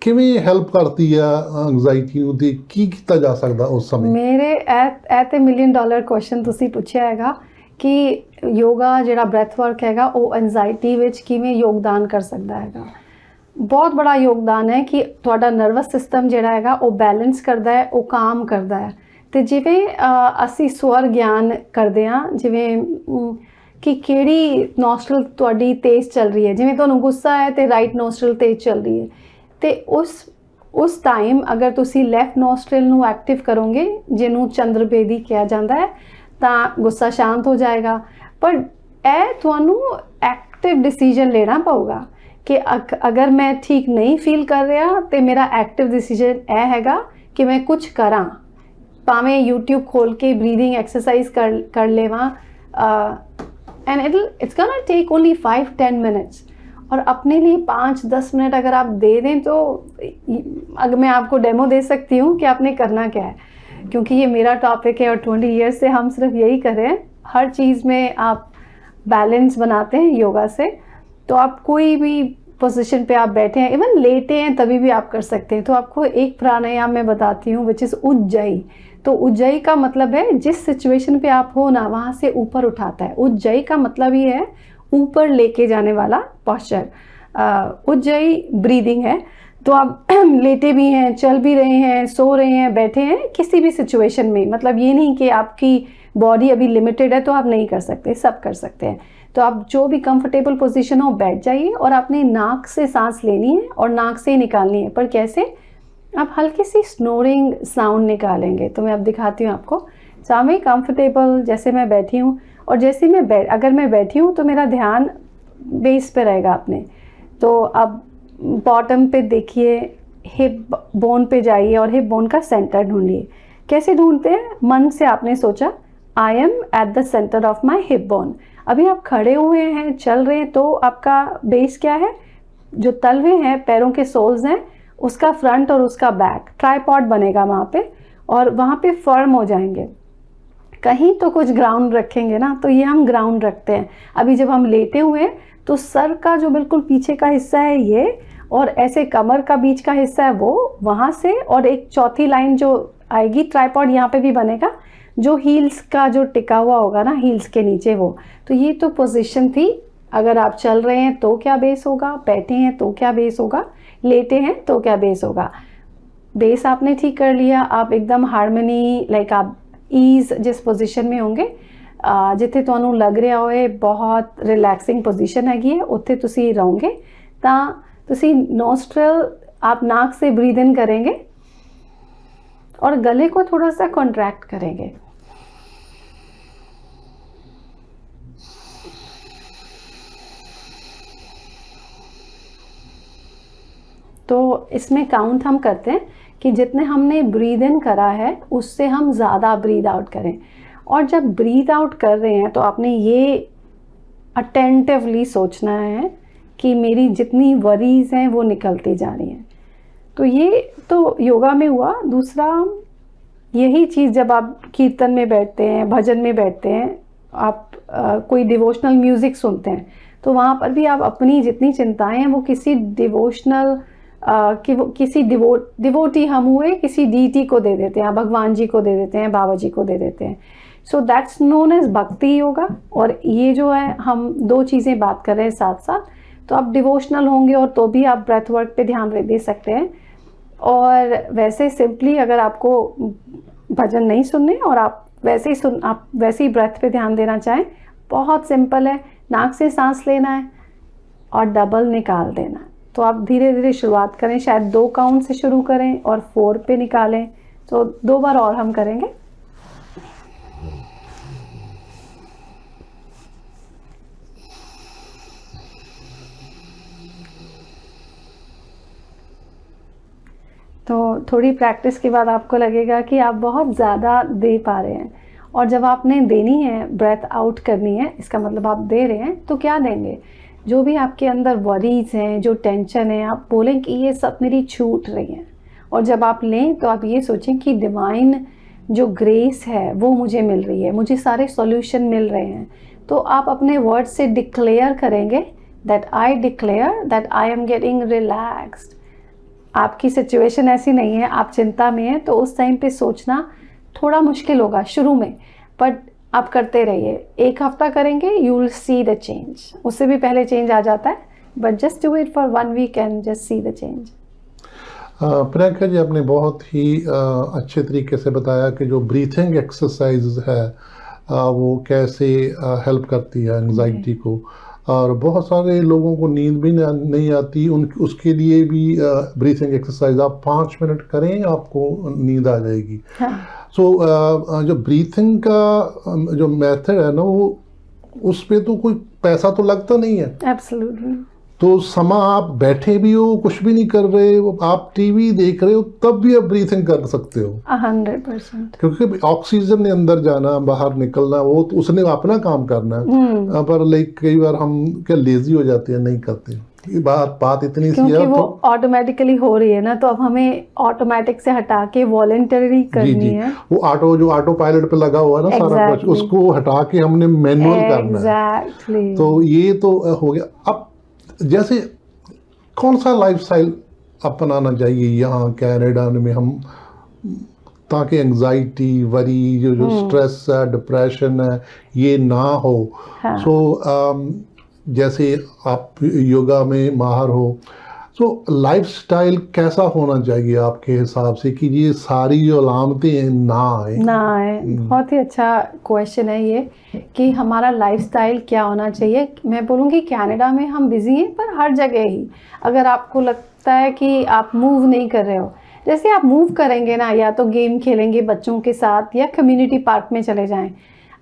Speaker 1: ਕਿਵੇਂ ਹੈਲਪ ਕਰਦੀ ਆ ਐਂਗਜ਼ਾਇਟੀ ਨੂੰ, ਤੇ ਕੀ ਕੀਤਾ ਜਾ ਸਕਦਾ ਉਸ ਸਮੇਂ?
Speaker 2: ਮੇਰੇ ਇਹ ਤੇ $1 ਮਿਲੀਅਨ ਕੁਐਸਚਨ ਤੁਸੀਂ ਪੁੱਛਿਆ ਹੈਗਾ ਕਿ ਯੋਗਾ ਜਿਹੜਾ ਬ੍ਰੈਥ ਵਰਕ ਹੈਗਾ ਉਹ ਐਂਜ਼ਾਇਟੀ ਵਿੱਚ ਕਿਵੇਂ ਯੋਗਦਾਨ ਕਰ ਸਕਦਾ ਹੈਗਾ। ਬਹੁਤ ਬੜਾ ਯੋਗਦਾਨ ਹੈ ਕਿ ਤੁਹਾਡਾ ਨਰਵਸ ਸਿਸਟਮ ਜਿਹੜਾ ਹੈਗਾ ਉਹ ਬੈਲੈਂਸ ਕਰਦਾ ਹੈ, ਉਹ ਕਾਮ ਕਰਦਾ ਹੈ। ਤੇ ਜਿਵੇਂ ਅਸੀਂ ਸਵਰ ਗਿਆਨ ਕਰਦੇ ਹਾਂ, ਜਿਵੇਂ ਕਿ ਕਿਹੜੀ ਨੋਸਟਰਲ ਤੁਹਾਡੀ ਤੇਜ਼ ਚੱਲ ਰਹੀ ਹੈ, ਜਿਵੇਂ ਤੁਹਾਨੂੰ ਗੁੱਸਾ ਹੈ ਤੇ ਰਾਈਟ ਨੋਸਟਰਲ ਤੇਜ਼ ਚੱਲ ਰਹੀ ਹੈ, ਤੇ ਉਸ ਟਾਈਮ ਅਗਰ ਤੁਸੀਂ ਲੈਫਟ ਨੋਸਟਰਲ ਨੂੰ ਐਕਟਿਵ ਕਰੋਗੇ, ਜਿਹਨੂੰ ਚੰਦਰਬੇਦੀ ਕਿਹਾ ਜਾਂਦਾ ਹੈ, ਤਾਂ ਗੁੱਸਾ ਸ਼ਾਂਤ ਹੋ ਜਾਏਗਾ। ਪਰ ਇਹ ਤੁਹਾਨੂੰ ਐਕਟਿਵ ਡਿਸੀਜਨ ਲੈਣਾ ਪਊਗਾ ਕਿ ਅਗਰ ਮੈਂ ਠੀਕ ਨਹੀਂ ਫੀਲ ਕਰ ਰਿਹਾ ਤੇ ਮੇਰਾ ਐਕਟਿਵ ਡਿਸੀਜਨ ਇਹ ਹੈਗਾ ਕਿ ਮੈਂ ਕੁਝ ਕਰਾਂ, ਭਾਵੇਂ YouTube ਖੋਲ ਕੇ ਬਰੀਥਿੰਗ ਐਕਸਰਸਾਈਜ਼ ਕਰ ਲਵਾਂ, and it's gonna take only 5-10 minutes. और अपने लिए 5-10 मिनट अगर आप दे दें तो अगर मैं आपको डेमो दे सकती हूँ कि आपने करना क्या है, क्योंकि ये मेरा टॉपिक है और 20 ईयर्स से हम सिर्फ यही कर रहे हैं। हर चीज़ में आप बैलेंस बनाते हैं योगा से, तो आप कोई भी पोजीशन पे आप बैठे हैं, इवन लेटे हैं, तभी भी आप कर सकते हैं। तो आपको एक प्राणायाम मैं बताती हूँ विच इज़ उज्जयी। तो उज्जयी का मतलब है जिस सिचुएशन पे आप हो ना, वहाँ से ऊपर उठाता है। उज्जयी का मतलब ये है ऊपर लेके जाने वाला पॉस्चर। उज्जयी ब्रीदिंग है। तो आप लेटे भी हैं, चल भी रहे हैं, सो रहे हैं, बैठे हैं, किसी भी सिचुएशन में, मतलब ये नहीं कि आपकी बॉडी अभी लिमिटेड है तो आप नहीं कर सकते, सब कर सकते हैं। तो आप जो भी कंफर्टेबल पोजीशन हो बैठ जाइए और अपने नाक से सांस लेनी है और नाक से ही निकालनी है। पर कैसे? आप हल्की सी स्नोरिंग साउंड निकालेंगे। तो मैं अब दिखाती हूँ आपको। सामने कंफर्टेबल जैसे मैं बैठी हूँ, और जैसे मैं अगर मैं बैठी हूँ तो मेरा ध्यान बेस पे रहेगा अपने। तो अब बॉटम पे देखिए, हिप बोन पे जाइए और हिप बोन का सेंटर ढूंढिए। कैसे ढूंढते हैं? मन से आपने सोचा I am at the centre of my hip bone. अभी आप खड़े हुए हैं, चल रहे हैं, तो आपका बेस क्या है? जो तलवे हैं, पैरों के सोल्स हैं, उसका फ्रंट और उसका बैक ट्राइपॉड बनेगा वहाँ पे, और वहाँ पे फर्म हो जाएंगे। कहीं तो कुछ ग्राउंड रखेंगे ना, तो ये हम ग्राउंड रखते हैं। अभी जब हम लेटे हुए हैं तो सर का जो बिल्कुल पीछे का हिस्सा है ये, और ऐसे कमर का बीच का हिस्सा है वो वहाँ से, और एक चौथी लाइन जो आएगी ट्राइपॉड यहाँ पे भी बनेगा, जो हील्स का जो टिका हुआ होगा ना हील्स के नीचे वो। तो ये तो पोजीशन थी। अगर आप चल रहे हैं तो क्या बेस होगा, बैठे हैं तो क्या बेस होगा, लेटे हैं तो क्या बेस होगा। बेस आपने ठीक कर लिया, आप एकदम हारमोनी लाइक आप ईज जिस पोजीशन में होंगे जिथे ਤੁਹਾਨੂੰ ਲੱਗ ਰਿਹਾ ਹੋਏ ਬਹੁਤ ਰਿਲੈਕਸਿੰਗ पोजीशन हैगी है उत्थे ਤੁਸੀਂ ਰਹੋਗੇ। ਤਾਂ ਤੁਸੀਂ नोस्ट्रल आप नाक से ब्रीद इन करेंगे और गले को थोड़ा सा कॉन्ट्रैक्ट करेंगे। तो इसमें काउंट हम करते हैं कि जितने हमने ब्रीद इन करा है उससे हम ज़्यादा ब्रीद आउट करें। और जब ब्रीद आउट कर रहे हैं तो आपने ये अटेंटिवली सोचना है कि मेरी जितनी वरीज हैं वो निकलती जा रही हैं। तो ये तो योगा में हुआ। दूसरा यही चीज़ जब आप कीर्तन में बैठते हैं, भजन में बैठते हैं, आप कोई डिवोशनल म्यूज़िक सुनते हैं, तो वहाँ पर भी आप अपनी जितनी चिंताएं हैं वो किसी डिवोशनल किसी डिवोटी हम हुए किसी डीटी को दे देते हैं, भगवान जी को दे देते हैं, बाबा जी को दे देते हैं। सो दैट्स नोन एज भक्ति योगा। और ये जो है हम दो चीज़ें बात कर रहे हैं साथ साथ। तो आप डिवोशनल होंगे और तो भी आप ब्रेथ वर्क पे ध्यान दे सकते हैं। और वैसे सिंपली अगर आपको भजन नहीं सुनने और आप वैसे ही ब्रेथ पे ध्यान देना चाहें, बहुत सिंपल है। नाक से सांस लेना है और डबल निकाल देना है। तो आप धीरे धीरे शुरुआत करें, शायद 2 काउंट से शुरू करें और 4 पे निकालें। तो 2 बार और हम करेंगे। तो थोड़ी प्रैक्टिस के बाद आपको लगेगा कि आप बहुत ज़्यादा दे पा रहे हैं। और जब आपने देनी है, ब्रेथ आउट करनी है, इसका मतलब आप दे रहे हैं, तो क्या देंगे? जो भी आपके अंदर वरीज हैं, जो टेंशन है, आप बोलें कि ये सब मेरी छूट रही हैं। और जब आप लें तो आप ये सोचें कि डिवाइन जो ग्रेस है वो मुझे मिल रही है, मुझे सारे सॉल्यूशन मिल रहे हैं। तो आप अपने वर्ड से डिक्लेयर करेंगे that I declare that I am getting relaxed. आपकी सिचुएशन ऐसी नहीं है, आप चिंता में हैं, तो उस टाइम पे सोचना थोड़ा मुश्किल होगा शुरू में, बट आप करते रहिए। 1 हफ्ता करेंगे, you will see the change. उससे भी पहले चेंज आ जाता है, but just do it for 1 week and just see the change.
Speaker 1: Priyanka ji, आपने बहुत ही अच्छे तरीके से बताया कि जो ब्रीथिंग एक्सरसाइज है वो कैसे हेल्प करती है एंजाइटी को। और बहुत सारे लोगों को नींद भी नहीं आती, उसके लिए भी ब्रीथिंग एक्सरसाइज आप 5 मिनट करें, आपको नींद आ जाएगी। सो जो ब्रीथिंग का जो मेथड है ना, वो उस पे तो कोई पैसा तो लगता नहीं है।
Speaker 2: एब्सोल्युटली।
Speaker 1: तो समा आप बैठे भी हो, कुछ भी नहीं कर रहे हो, आप टीवी देख रहे हो, तब भी आप ब्रीथिंग कर सकते हो
Speaker 2: 100%।
Speaker 1: क्योंकि ऑक्सीजन ने अंदर जाना, बाहर निकलना, वो तो उसने अपना काम करना है। पर लाइक कई बार हम क्या लेजी हो जाते हैं, नहीं करते। ये बात इतनी सी है,
Speaker 2: क्योंकि वो ऑटोमेटिकली हो रही है ना, तो अब हमें ऑटोमेटिक से हटा के वॉलंटरी करनी है।
Speaker 1: वो जो ऑटो पायलट पे लगा हुआ है ना सारा कुछ, उसको हटा के हमने मैनुअल करना है। तो ये तो हो गया। अब जैसे कौन सा लाइफस्टाइल अपनाना चाहिए यहाँ कनाडा में हम, ताकि एंजाइटी, वरी, जो स्ट्रेस है, डिप्रेशन है, ये ना हो। सो जैसे आप योगा में माहिर हो, तो लाइफस्टाइल कैसा होना चाहिए आपके हिसाब से कि ये सारी जो अलामतें ना आए?
Speaker 2: बहुत ही अच्छा क्वेश्चन है ये कि हमारा लाइफस्टाइल क्या होना चाहिए। मैं बोलूँगी कनाडा में हम बिजी हैं, पर हर जगह ही अगर आपको लगता है कि आप मूव नहीं कर रहे हो, जैसे आप मूव करेंगे ना, या तो गेम खेलेंगे बच्चों के साथ या कम्युनिटी पार्क में चले जाएं।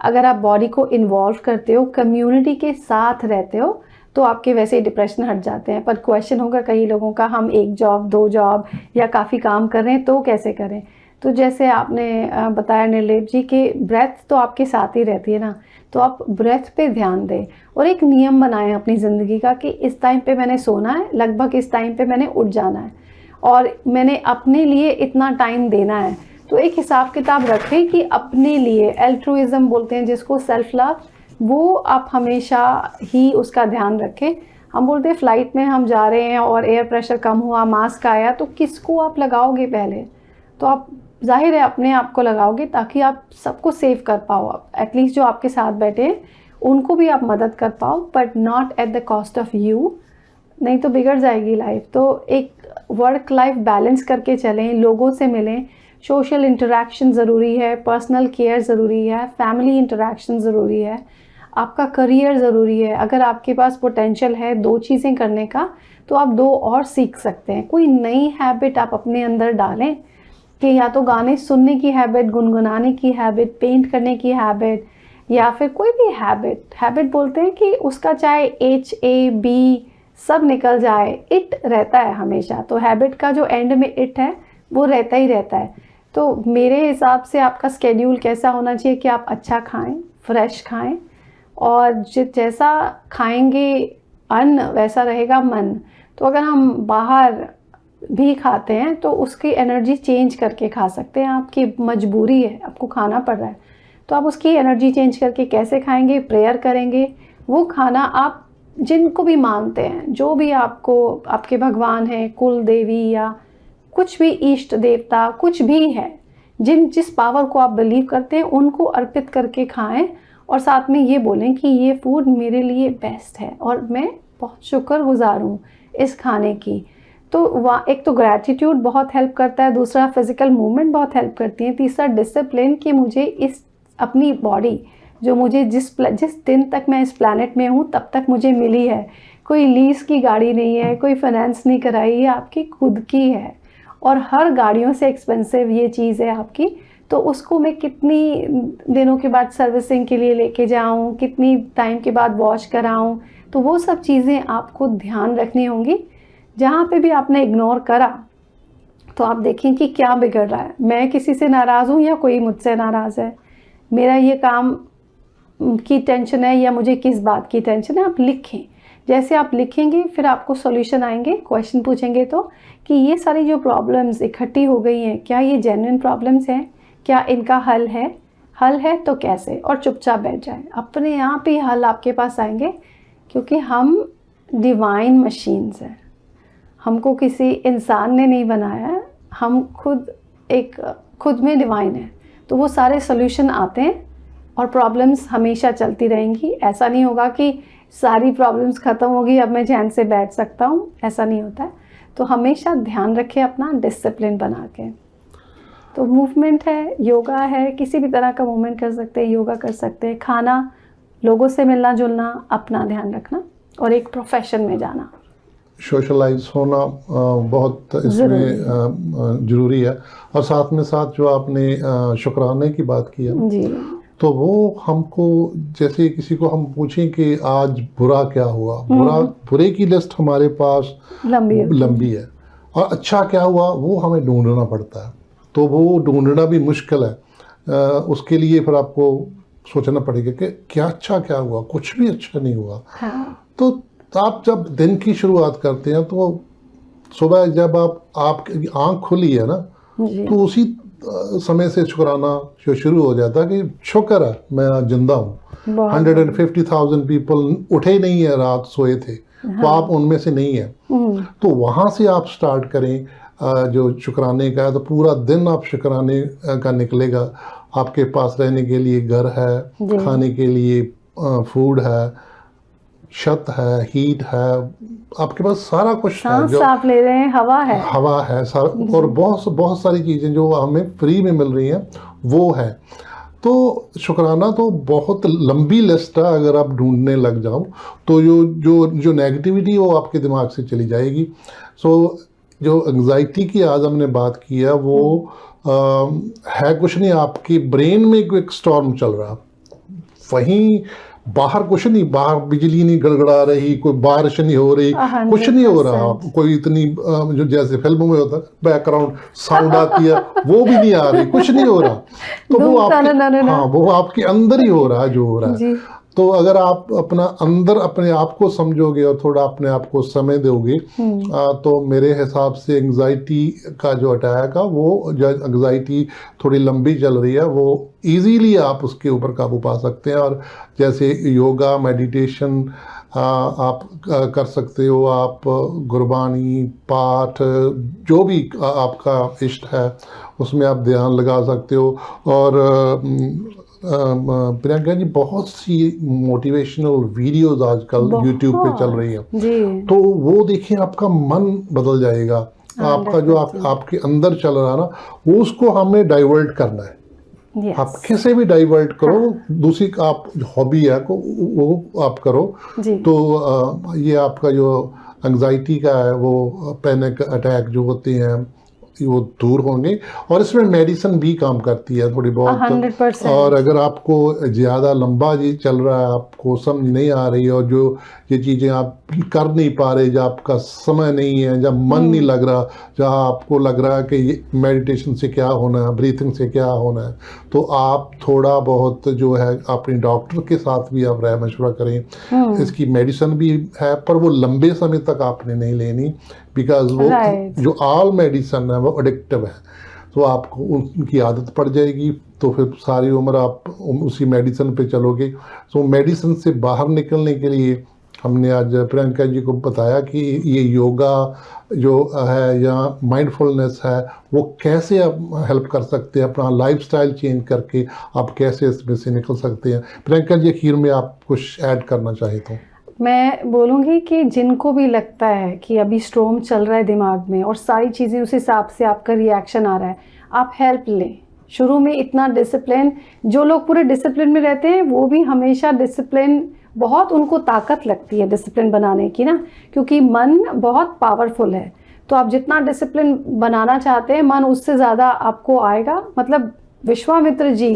Speaker 2: अगर आप बॉडी को इन्वॉल्व करते हो, कम्युनिटी के साथ रहते हो, तो आपके वैसे ही डिप्रेशन हट जाते हैं। पर क्वेश्चन होगा कई लोगों का, हम 1 जॉब 2 जॉब या काफ़ी काम कर रहे हैं तो कैसे करें? तो जैसे आपने बताया निर्लेप जी कि ब्रेथ तो आपके साथ ही रहती है ना, तो आप ब्रेथ पे ध्यान दें और एक नियम बनाएं अपनी ज़िंदगी का कि इस टाइम पे मैंने सोना है, लगभग इस टाइम पे मैंने उठ जाना है और मैंने अपने लिए इतना टाइम देना है। तो एक हिसाब किताब रखें कि अपने लिए, एल्ट्रुइज्म बोलते हैं जिसको, सेल्फ लव, वो आप हमेशा ही उसका ध्यान रखें। हम बोलते हैं फ्लाइट में हम जा रहे हैं और एयर प्रेशर कम हुआ, मास्क आया, तो किसको आप लगाओगे पहले? तो आप जाहिर है अपने आप को लगाओगे ताकि आप सबको सेव कर पाओ, एटलीस्ट जो आपके साथ बैठे हैं उनको भी आप मदद कर पाओ, but not at the cost of you, नहीं तो बिगड़ जाएगी लाइफ। तो एक वर्क लाइफ बैलेंस करके चलें, लोगों से मिलें, सोशल इंटरेक्शन ज़रूरी है, पर्सनल केयर ज़रूरी है, फैमिली इंटरेक्शन ज़रूरी है, आपका करियर ज़रूरी है। अगर आपके पास पोटेंशियल है 2 चीज़ें करने का तो आप 2 और सीख सकते हैं। कोई नई हैबिट आप अपने अंदर डालें कि या तो गाने सुनने की हैबिट, गुनगुनाने की हैबिट, पेंट करने की हैबिट, या फिर कोई भी हैबिट बोलते हैं कि उसका चाहे HAB सब निकल जाए, इट रहता है हमेशा। तो हैबिट का जो एंड में इट है वो रहता ही रहता है। तो मेरे हिसाब से आपका स्केड्यूल कैसा होना चाहिए कि आप अच्छा खाएं, फ्रेश खाएं, और जैसा खाएंगे अन्न वैसा रहेगा मन। तो अगर हम बाहर भी खाते हैं तो उसकी एनर्जी चेंज करके खा सकते हैं, आपकी मजबूरी है, आपको खाना पड़ रहा है तो आप उसकी एनर्जी चेंज करके कैसे खाएंगे? प्रेयर करेंगे, वो खाना आप जिनको भी मानते हैं, जो भी आपको आपके भगवान हैं, कुल देवी या कुछ भी इष्ट देवता कुछ भी है, जिस पावर को आप बिलीव करते हैं उनको अर्पित करके खाएं, और साथ में ये बोलें कि ये फूड मेरे लिए बेस्ट है और मैं बहुत शुक्रगुजार हूँ इस खाने की। तो वहाँ एक तो ग्रैटिट्यूड बहुत हेल्प करता है, दूसरा फिज़िकल मूवमेंट बहुत हेल्प करती है, तीसरा डिसिप्लिन कि मुझे इस अपनी बॉडी जो मुझे जिस दिन तक मैं इस प्लैनेट में हूँ तब तक मुझे मिली है, कोई लीज की गाड़ी नहीं है, कोई फाइनेंस नहीं कराई है, आपकी खुद की है, और हर गाड़ियों से एक्सपेंसिव ये चीज़ है आपकी। तो उसको मैं कितनी दिनों के बाद सर्विसिंग के लिए लेके जाऊँ, कितनी टाइम के बाद वॉश कराऊँ, तो वो सब चीज़ें आपको ध्यान रखनी होंगी। जहाँ पे भी आपने इग्नोर करा तो आप देखें कि क्या बिगड़ रहा है, मैं किसी से नाराज़ हूँ या कोई मुझसे नाराज़ है, मेरा ये काम की टेंशन है या मुझे किस बात की टेंशन है। आप लिखें, जैसे आप लिखेंगे फिर आपको सॉल्यूशन आएंगे। क्वेश्चन पूछेंगे तो कि ये सारी जो प्रॉब्लम्स इकट्ठी हो गई हैं, क्या ये जेन्युइन प्रॉब्लम्स हैं, क्या इनका हल है तो कैसे, और चुपचाप बैठ जाए, अपने आप ही हल आपके पास आएंगे। क्योंकि हम डिवाइन मशीन्स हैं, हमको किसी इंसान ने नहीं बनाया, हम खुद में डिवाइन है। तो वो सारे सॉल्यूशन आते हैं और प्रॉब्लम्स हमेशा चलती रहेंगी। ऐसा नहीं होगा कि सारी प्रॉब्लम्स ख़त्म होगी अब मैं चैन से बैठ सकता हूँ, ऐसा नहीं होता है। तो हमेशा ध्यान रखें अपना डिसिप्लिन बना के। तो मूवमेंट है, योगा है, किसी भी तरह का मूवमेंट कर सकते हैं, योगा कर सकते हैं, खाना, लोगों से मिलना जुलना, अपना ध्यान रखना, और एक प्रोफेशन में जाना,
Speaker 1: सोशलाइज होना बहुत इसमें ज़रूरी है। और साथ में साथ जो आपने शुक्राने की बात की है
Speaker 2: जी,
Speaker 1: तो वो हमको, जैसे किसी को हम पूछें कि आज बुरा क्या हुआ, बुरे की लिस्ट हमारे पास लंबी है, और अच्छा क्या हुआ वो हमें ढूंढना पड़ता है। तो वो ढूंढना भी मुश्किल है, उसके लिए फिर आपको सोचना पड़ेगा कि क्या अच्छा क्या हुआ, कुछ भी अच्छा नहीं हुआ।
Speaker 2: हाँ।
Speaker 1: तो आप जब दिन की शुरुआत करते हैं तो सुबह जब आपकी आँख खुली है ना, तो उसी समय से शुक्राना जो शुरू हो जाता है कि शुक्र है मैं आज जिंदा हूँ। 150,000 पीपल उठे नहीं है, रात सोए थे, तो आप उनमें से नहीं है। तो वहाँ से आप स्टार्ट करें जो शुक्राने का है, तो पूरा दिन आप शुक्राने का निकलेगा। आपके पास रहने के लिए घर है, खाने के लिए फूड है, छत है, हीट है, आपके पास सारा कुछ है, जो
Speaker 2: आप ले रहे हैं, हवा है
Speaker 1: और बहुत सारी चीज़ें जो हमें फ्री में मिल रही हैं वो है। तो शुक्राना तो बहुत लंबी लिस्ट है, अगर आप ढूंढने लग जाओ तो जो नेगेटिविटी वो आपके दिमाग से चली जाएगी। सो जो एंग्जाइटी की आज हमने बात की है वो है कुछ नहीं, आपकी ब्रेन में एक स्टॉर्म चल रहा, वहीं बाहर कुछ नहीं, बाहर बिजली नहीं गड़गड़ा रही, कोई बारिश नहीं हो रही, कुछ नहीं हो रहा, कोई इतनी जो जैसे फिल्मों में होता है बैकग्राउंड साउंड आती है वो भी नहीं आ रही, कुछ नहीं हो रहा। तो वो आपके, हाँ, वो आपके अंदर ही हो रहा है जो हो रहा है। तो अगर आप अपना अंदर अपने आप को समझोगे और थोड़ा अपने आप को समय दोगे तो मेरे हिसाब से एंग्जाइटी का जो अटैक है, वो जो एंग्जाइटी थोड़ी लंबी चल रही है, वो इजीली आप उसके ऊपर काबू पा सकते हैं। और जैसे योगा, मेडिटेशन आप कर सकते हो, आप गुरबानी, पाठ, जो भी आपका इष्ट है उसमें आप ध्यान लगा सकते हो। और प्रियंका जी, बहुत सी मोटिवेशनल वीडियोस आजकल यूट्यूब पे चल रही हैं, तो वो देखिए आपका मन बदल जाएगा। आपका जो आपके अंदर चल रहा है ना, वो उसको हमें डाइवर्ट करना है।
Speaker 2: Yes.
Speaker 1: आप कैसे भी डाइवर्ट करो, दूसरी आप हॉबी है को वो आप करो, तो ये आपका जो एंग्जाइटी का है, वो पैनिक अटैक जो होते हैं, वो दूर होंगे। और इसमें मेडिसिन भी काम करती है थोड़ी बहुत।
Speaker 2: 100%।
Speaker 1: और अगर आपको ज़्यादा लंबा जी चल रहा है, आपको समझ नहीं आ रही, और जो ये चीज़ें आप कर नहीं पा रहे, जब आपका समय नहीं है, जब मन नहीं लग रहा, जहाँ आपको लग रहा है कि ये मेडिटेशन से क्या होना है, ब्रीथिंग से क्या होना है, तो आप थोड़ा बहुत जो है अपने डॉक्टर के साथ भी आप राय मशवरा करें। इसकी मेडिसिन भी है, पर वो लंबे समय तक आपने नहीं लेनी, बिकॉज वो जो ऑल मेडिसिन है वो एडिक्टिव है, तो आपको उनकी आदत पड़ जाएगी, तो फिर सारी उम्र आप उसी मेडिसिन पे चलोगे। तो मेडिसिन से बाहर निकलने के लिए हमने आज प्रियंका जी को बताया कि ये योगा जो है या माइंडफुलनेस है, वो कैसे आप हेल्प कर सकते हैं, अपना लाइफस्टाइल चेंज करके आप कैसे इसमें से निकल सकते हैं। प्रियंका जी, आखिर में आप कुछ ऐड करना चाहे तो?
Speaker 2: मैं बोलूँगी कि जिनको भी लगता है कि अभी स्ट्रोम चल रहा है दिमाग में और सारी चीज़ें उस हिसाब से आपका रिएक्शन आ रहा है, आप हेल्प लें। शुरू में इतना डिसिप्लिन, जो लोग पूरे डिसिप्लिन में रहते हैं वो भी हमेशा डिसिप्लिन, बहुत उनको ताकत लगती है डिसिप्लिन बनाने की ना, क्योंकि मन बहुत पावरफुल है। तो आप जितना डिसिप्लिन बनाना चाहते हैं, मन उससे ज़्यादा आपको आएगा। मतलब विश्वामित्र जी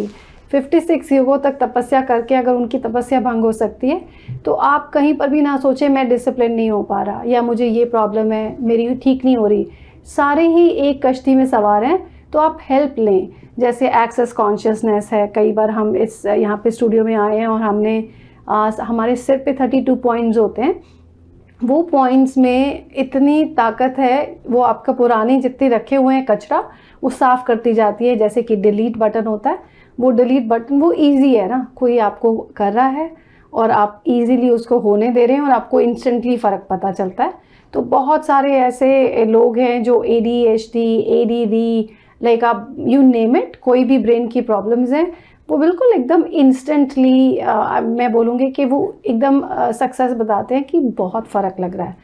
Speaker 2: 56 युगों तक तपस्या करके अगर उनकी तपस्या भंग हो सकती है, तो आप कहीं पर भी ना सोचें मैं डिसिप्लिन नहीं हो पा रहा, या मुझे ये प्रॉब्लम है, मेरी ठीक नहीं हो रही। सारे ही एक कश्ती में सवार हैं, तो आप हेल्प लें। जैसे एक्सेस कॉन्शियसनेस है, कई बार हम इस यहाँ पे स्टूडियो में आए हैं और हमने हमारे सिर पे 32 पॉइंट्स होते हैं। वो पॉइंट्स में इतनी ताकत है, वो आपका पुरानी जितनी रखे हुए हैं कचरा, वो साफ़ करती जाती है। जैसे कि डिलीट बटन होता है, वो डिलीट बटन वो इजी है ना, कोई आपको कर रहा है और आप इजीली उसको होने दे रहे हैं और आपको इंस्टेंटली फ़र्क पता चलता है। तो बहुत सारे ऐसे लोग हैं जो ADHD, ADD, लाइक आप यू नेम इट, कोई भी ब्रेन की प्रॉब्लम्स हैं, वो बिल्कुल एकदम इंस्टेंटली मैं बोलूँगी कि वो एकदम सक्सेस बताते हैं कि बहुत फ़र्क लग रहा है।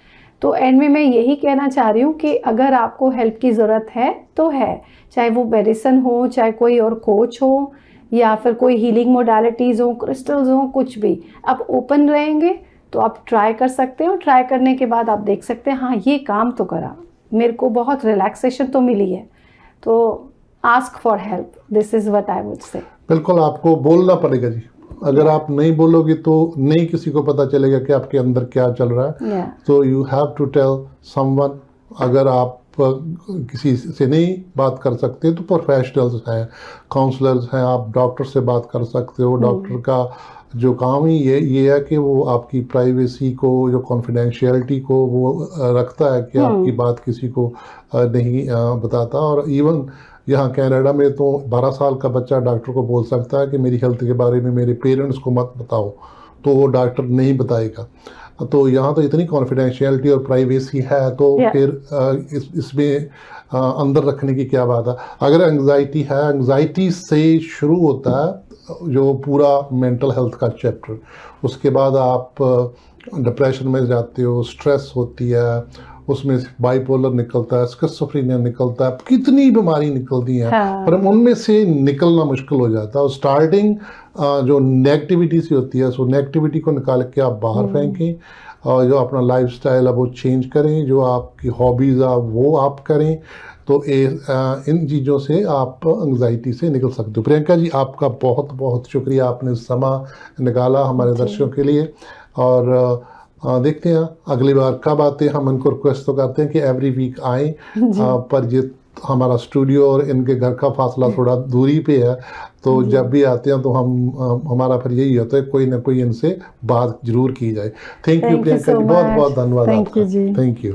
Speaker 2: तो एंड में मैं यही कहना चाह रही हूँ कि अगर आपको हेल्प की ज़रूरत है तो है, चाहे वो मेडिसिन हो, चाहे कोई और कोच हो, या फिर कोई हीलिंग मोडालिटीज़ हो, क्रिस्टल्स हो, कुछ भी, आप ओपन रहेंगे तो आप ट्राई कर सकते हैं। और ट्राई करने के बाद आप देख सकते हैं हाँ ये काम तो करा, मेरे को बहुत रिलैक्सेशन तो मिली है। तो ask for help, this is what I would say.
Speaker 1: बिल्कुल, आपको बोलना पड़ेगा जी। अगर आप नहीं बोलोगे तो नहीं किसी को पता चलेगा कि आपके अंदर क्या चल रहा है। तो you have to tell someone. अगर आप किसी से नहीं बात कर सकते तो प्रोफेशनल्स हैं, काउंसलर्स हैं, आप डॉक्टर से बात कर सकते हो। डॉक्टर का जो काम ही ये है कि वो आपकी प्राइवेसी को, जो कॉन्फिडेंशियलिटी को वो रखता है कि आपकी बात किसी को नहीं बताता। और इवन यहाँ कनाडा में तो 12 साल का बच्चा डॉक्टर को बोल सकता है कि मेरी हेल्थ के बारे में मेरे पेरेंट्स को मत बताओ, तो वो डॉक्टर नहीं बताएगा। तो यहाँ तो इतनी कॉन्फिडेंशियलिटी और प्राइवेसी है, तो फिर इसमें अंदर रखने की क्या बात है। अगर एंग्जाइटी है, एंग्जाइटी से शुरू होता है जो पूरा मेंटल हेल्थ का चैप्टर। उसके बाद आप डिप्रेशन में जाते हो, स्ट्रेस होती है, उसमें बाइपोलर निकलता है, स्किज़ोफ्रेनिया निकलता है, कितनी बीमारी निकलती हैं। पर उनमें से निकलना मुश्किल हो जाता है। और स्टार्टिंग जो नेगेटिविटी से होती है, सो नेगेटिविटी को निकाल के आप बाहर फेंकें, और जो अपना लाइफस्टाइल है वो चेंज करें, जो आपकी हॉबीज़ है वो आप करें। तो इन चीज़ों से आप एंग्जाइटी से निकल सकते हो। प्रियंका जी, आपका बहुत बहुत शुक्रिया, आपने समय निकाला हमारे दर्शकों के लिए। और देखते हैं अगली बार कब आते हैं। हम उनको रिक्वेस्ट तो करते हैं कि एवरी वीक आएँ, पर ये हमारा स्टूडियो और इनके घर का फासला थोड़ा दूरी पे है, तो जब भी आते हैं तो हमारा फिर यही होता है कोई ना कोई इनसे बात जरूर की जाए। Thank you
Speaker 2: Thank you
Speaker 1: Priyanka
Speaker 2: so
Speaker 1: ji, बहुत बहुत
Speaker 2: much.
Speaker 1: धन्यवाद
Speaker 2: Thank you
Speaker 1: आपका।
Speaker 2: जी।
Speaker 1: Thank you.